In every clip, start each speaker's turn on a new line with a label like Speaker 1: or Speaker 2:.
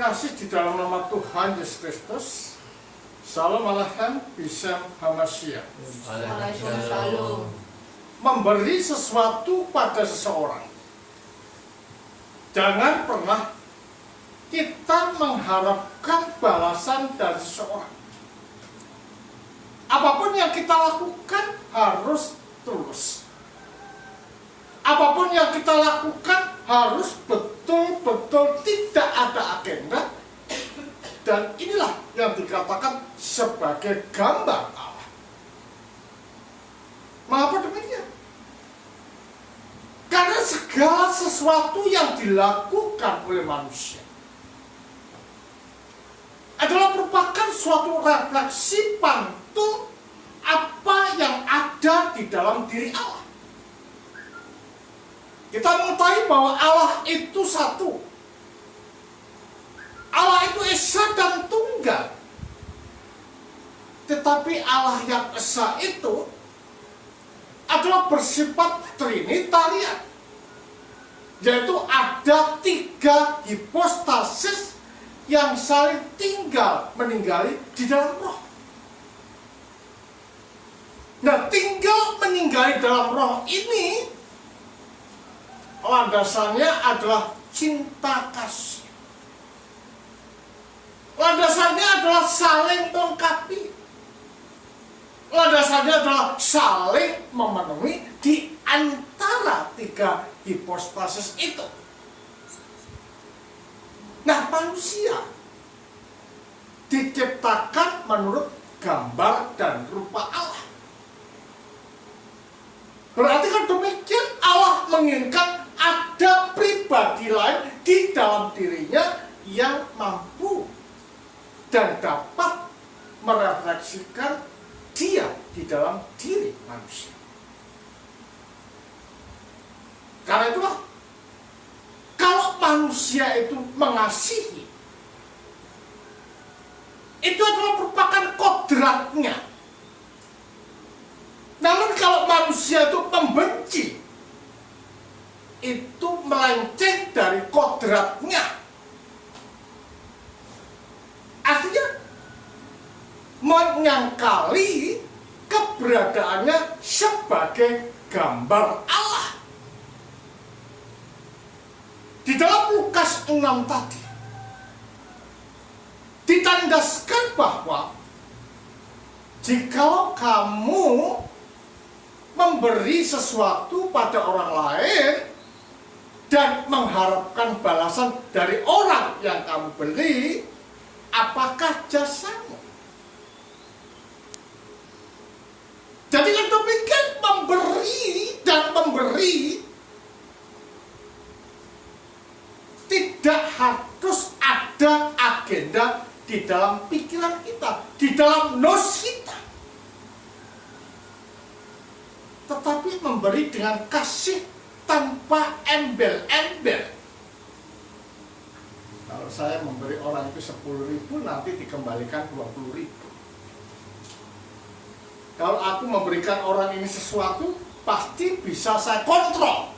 Speaker 1: terkasih di dalam nama Tuhan Yesus Kristus, Shalom Aleichem Bishem Hamashiach.
Speaker 2: Shalom.
Speaker 1: Memberi sesuatu pada seseorang, jangan pernah kita mengharapkan balasan dari seseorang. Apapun yang kita lakukan harus tulus. Apapun yang kita lakukan harus betul-betul tidak ada agenda. Dan inilah yang dikatakan sebagai gambar Allah. Mengapa demikian? Karena segala sesuatu yang dilakukan oleh manusia adalah merupakan suatu refleksi pantul apa yang ada di dalam diri Allah. Kita mengetahui bahwa Allah itu satu. Allah itu esa dan tunggal. Tetapi Allah yang esa itu adalah bersifat trinitarian. Yaitu ada 3 hipostasis yang saling tinggal meninggali di dalam roh. Nah, tinggal meninggali dalam roh ini landasannya adalah cinta kasih. Landasannya adalah saling melengkapi. Landasannya adalah saling memenuhi di antara 3 hipostasis itu. Nah, manusia diciptakan menurut gambar dan rupa Allah. Berarti kan demikian Allah menginginkan ada pribadi lain di dalam dirinya yang mampu dan dapat merefleksikan dia di dalam diri manusia. Karena itulah, kalau manusia itu mengasihi, itu adalah merupakan kodratnya. Namun kalau manusia itu membenci, itu melenceng dari kodratnya. Artinya menyangkali keberadaannya sebagai gambar Allah. Di dalam Lukas 6 tadi ditandaskan bahwa jikalau kamu memberi sesuatu pada orang lain dan mengharapkan balasan dari orang yang kamu beri, apakah jasamu? Jadi kan demikian, memberi dan memberi tidak harus ada agenda di dalam pikiran kita, di dalam nos kita. Tetapi memberi dengan kasih tanpa embel-embel. Kalau saya memberi orang itu 10.000, nanti dikembalikan 20.000. Kalau aku memberikan orang ini sesuatu, pasti bisa saya kontrol.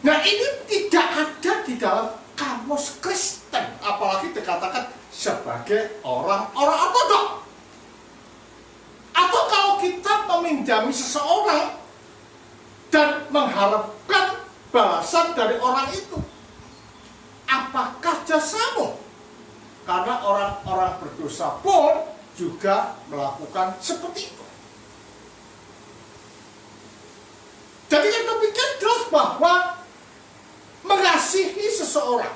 Speaker 1: Nah, ini tidak ada di dalam kamus Kristen, apalagi dikatakan sebagai orang-orang ortodok. Atau kalau kita meminjami seseorang dan mengharapkan balasan dari orang itu, apakah jasamu? Karena orang-orang berdosa pun juga melakukan seperti itu. Jadi yang demikian jelas bahwa mengasihi seseorang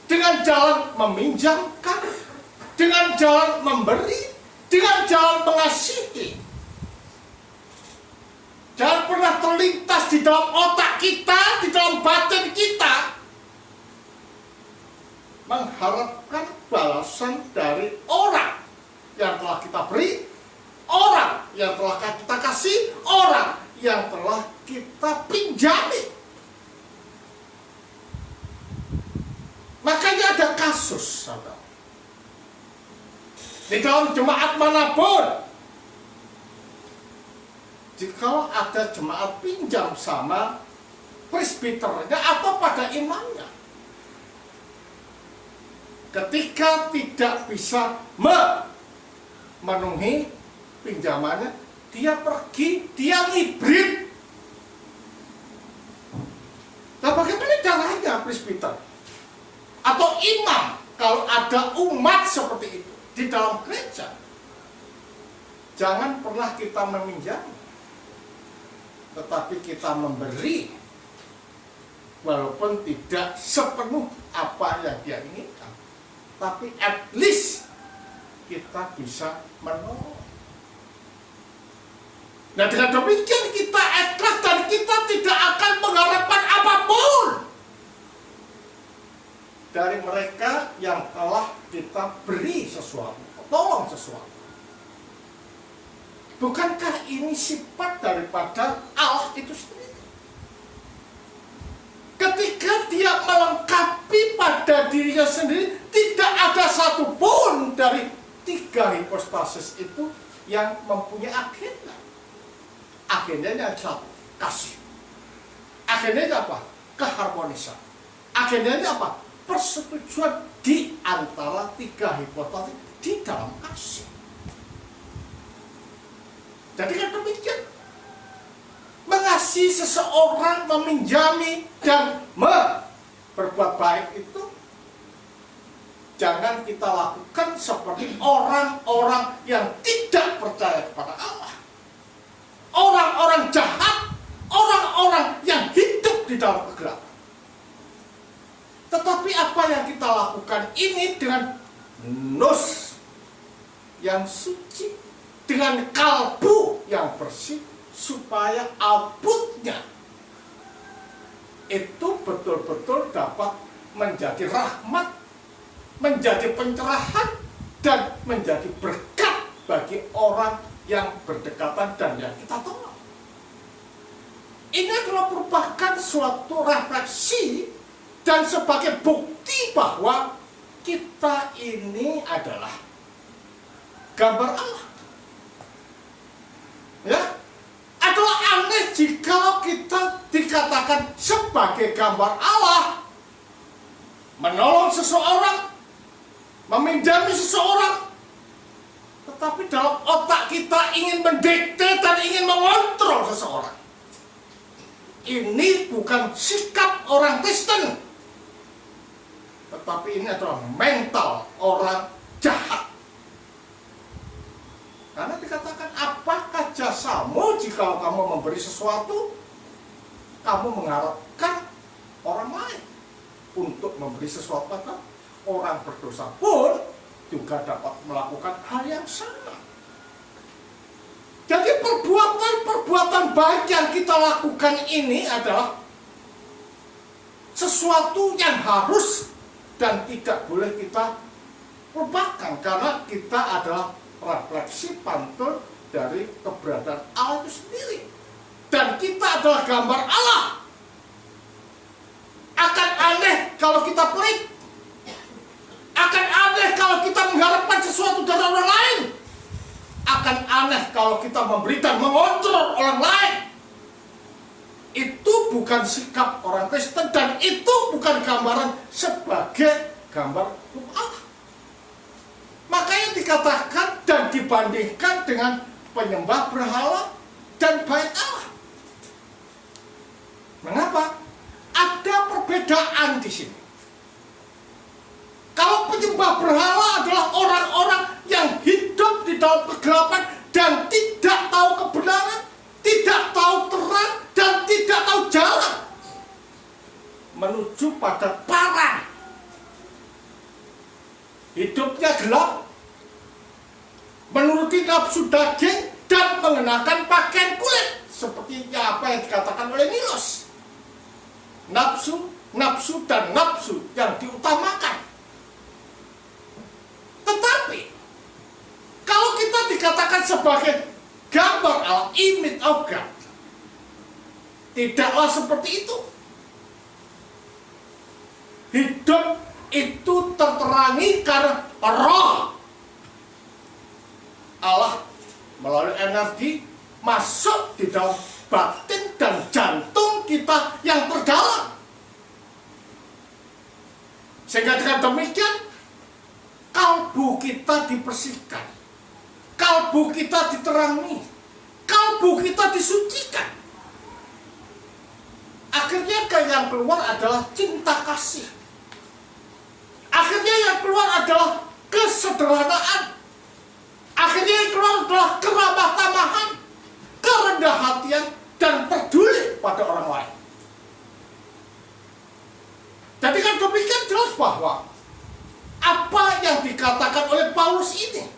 Speaker 1: dengan jalan meminjamkan, dengan jalan memberi, dengan jalan mengasihi, jangan pernah terlintas di dalam otak kita, di dalam batin kita, mengharapkan balasan dari orang yang telah kita beri, orang yang telah kita kasih, orang yang telah kita pinjami. Makanya ada kasus, saudara, di dalam jemaat manapun, jika ada jemaat pinjam sama presbiternya atau pada imamnya, ketika tidak bisa memenuhi pinjamannya, dia pergi, dia ngibrit. Nah, bagaimana caranya presbiter atau imam kalau ada umat seperti itu di dalam gereja? Jangan pernah kita meminjam, tetapi kita memberi, walaupun tidak sepenuh apa yang dia inginkan, tapi at least kita bisa menolong. Nah, dengan demikian kita ikhlas dan kita tidak akan mengharapkan apapun dari mereka yang telah kita beri sesuatu, tolong sesuatu. Bukankah ini sifat daripada Allah itu sendiri? Ketika dia melengkapi pada dirinya sendiri, tidak ada satupun dari 3 hipostasis itu yang mempunyai agenda. Agendanya satu, kasih. Agendanya apa? Keharmonisan. Agendanya apa? Persetujuan di antara 3 hipostasis di dalam kasih. Jadi kan demikian, mengasihi seseorang, meminjami dan berbuat baik itu jangan kita lakukan seperti orang-orang yang tidak percaya kepada Allah, orang-orang jahat, orang-orang yang hidup di dalam kegelapan. Tetapi apa yang kita lakukan ini dengan nus yang suci, dengan kalbu yang bersih, supaya outputnya itu betul-betul dapat menjadi rahmat, menjadi pencerahan, dan menjadi berkat bagi orang yang berdekatan dan yang kita tolong. Ini adalah merupakan suatu refleksi dan sebagai bukti bahwa kita ini adalah gambar Allah. Ya, adalah aneh jika kita dikatakan sebagai gambar Allah, menolong seseorang, meminjami seseorang, tetapi dalam otak kita ingin mendikte dan ingin mengontrol seseorang. Ini bukan sikap orang Kristen, tetapi ini adalah mental orang jahat. Karena dikatakan, apakah jasamu jika kamu memberi sesuatu, kamu mengharapkan orang lain untuk memberi sesuatu pada orang berdosa pun juga dapat melakukan hal yang sama. Jadi perbuatan-perbuatan baik yang kita lakukan ini adalah sesuatu yang harus dan tidak boleh kita lupakan, karena kita adalah refleksi pantul dari keberadaan Allah itu sendiri, dan kita adalah gambar Allah. Akan aneh kalau kita pelit, akan aneh kalau kita mengharapkan sesuatu dari orang lain, akan aneh kalau kita memberi dan mengontrol orang lain. Itu bukan sikap orang Kristen, dan itu bukan gambaran sebagai gambar Allah. Makanya dikatakan dan dibandingkan dengan penyembah berhala dan bait Allah. Mengapa? Ada perbedaan di sini. Kalau penyembah berhala adalah orang-orang yang hidup di dalam kegelapan dan tidak tahu kebenaran, tidak tahu terang, dan tidak tahu jalan menuju pada parang. Hidupnya gelap, menuruti nafsu daging, dan mengenakan pakaian kulit, seperti apa yang dikatakan oleh Milos. Nafsu, nafsu, dan nafsu yang diutamakan. Tetapi kalau kita dikatakan sebagai gambar Allah, image of God, tidaklah seperti itu. Hidup itu terterangi karena roh Allah melalui energi masuk di dalam batin dan jantung kita yang terdalam. Sehingga dengan demikian kita dibersihkan, kalbu kita diterangi, kalbu kita disucikan. Akhirnya yang keluar adalah cinta kasih. Akhirnya yang keluar adalah kesederhanaan. Akhirnya yang keluar adalah keramah tamahan, kerendah hatian, dan peduli pada orang lain. Jadi kan demikian jelas bahwa apa yang dikatakan oleh Paulus ini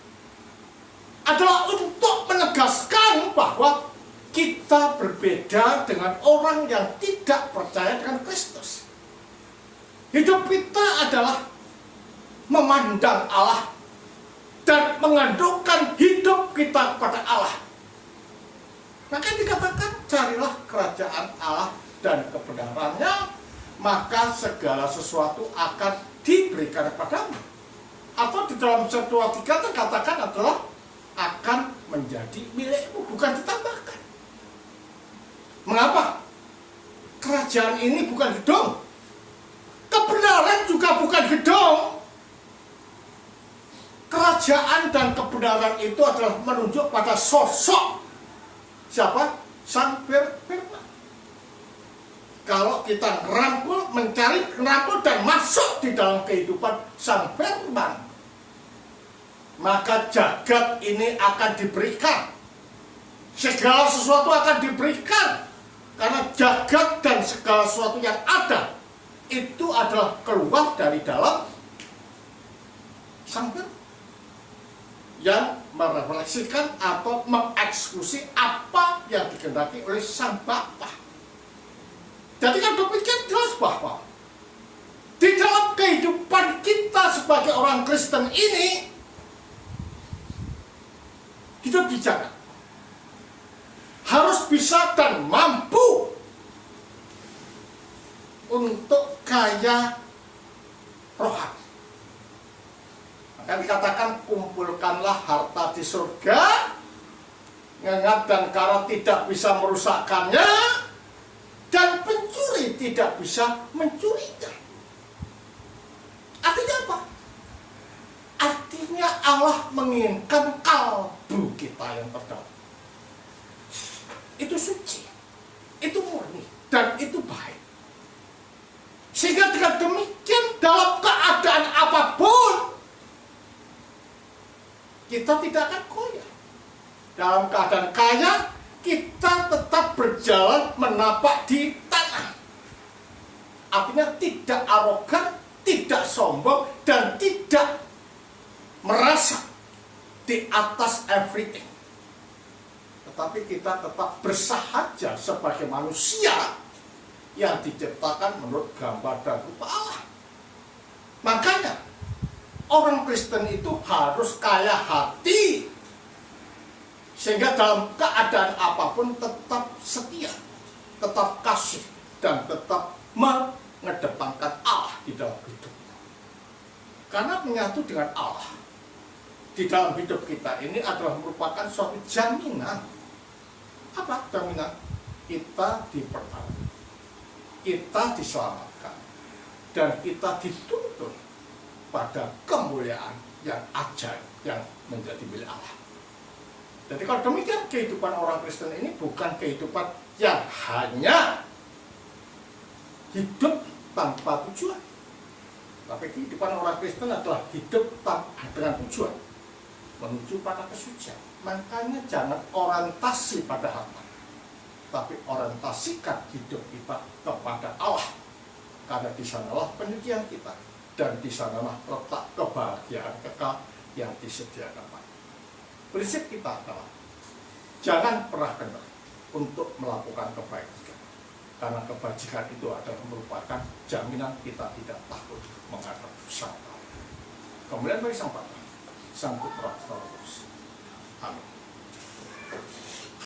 Speaker 1: adalah untuk menegaskan bahwa kita berbeda dengan orang yang tidak percaya dengan Kristus. Hidup kita adalah memandang Allah dan mengandungkan hidup kita kepada Allah. Maka dikatakan, carilah kerajaan Allah dan kebenarannya, maka segala sesuatu akan diberikan kepadamu. Atau di dalam 1 3 terkatakan adalah akan menjadi milikmu, bukan ditambahkan. Mengapa? Kerajaan ini bukan gedung. Kebenaran juga bukan gedung. Kerajaan dan kebenaran itu adalah menunjuk pada sosok siapa? Sang Firman. Kalau kita mencari, merangkul dan masuk di dalam kehidupan Sang Firman, maka jagat ini akan diberikan. Segala sesuatu akan diberikan. Karena jagat dan segala sesuatu yang ada itu adalah keluar dari dalam Sang Firman yang merefleksikan atau mengeksekusi apa yang dikehendaki oleh Sang Bapa. Jadi kan demikian jelas bahwa di dalam kehidupan kita sebagai orang Kristen ini, hidup di jagat harus bisa dan mampu untuk kaya rohani. Maka dikatakan, kumpulkanlah harta di surga, ngengat dan karat tidak bisa merusakkannya, dan pencuri tidak bisa mencurinya. Artinya apa? Artinya Allah menginginkan kalbu kita yang terdalam itu suci, itu murni, dan itu baik. Sehingga dengan demikian dalam keadaan apapun kita tidak akan goyah. Dalam keadaan kaya kita tetap berjalan menapak di tanah. Artinya tidak arogan, tidak sombong, dan tidak merasa di atas everything. Tetapi kita tetap bersahaja sebagai manusia yang diciptakan menurut gambar dan rupa Allah. Makanya orang Kristen itu harus kaya hati, sehingga dalam keadaan apapun tetap setia, tetap kasih, dan tetap mengedepankan Allah di dalam hidupnya. Karena menyatu dengan Allah di dalam hidup kita ini adalah merupakan suatu jaminan. Apa jaminan? Kita dipertanggung, kita diselamatkan, dan kita dituntun pada kemuliaan yang ajaib yang menjadi milik Allah. Jadi kalau demikian, kehidupan orang Kristen ini bukan kehidupan yang hanya hidup tanpa tujuan. Tapi kehidupan orang Kristen adalah hidup dengan tujuan, menuju pada kesucian. Makanya jangan orientasi pada harta, tapi orientasikan hidup kita kepada Allah. Karena di sanalah penyucian kita, dan di sanalah letak kebahagiaan kekal yang disediakan. Prinsip kita adalah jangan pernah kendor untuk melakukan kebaikan, karena kebajikan itu adalah merupakan jaminan kita tidak takut menghadap Sang Allah. Kemudian bagi Sang Bapa, Sang Putra, Sang Roh Kudus. Amin.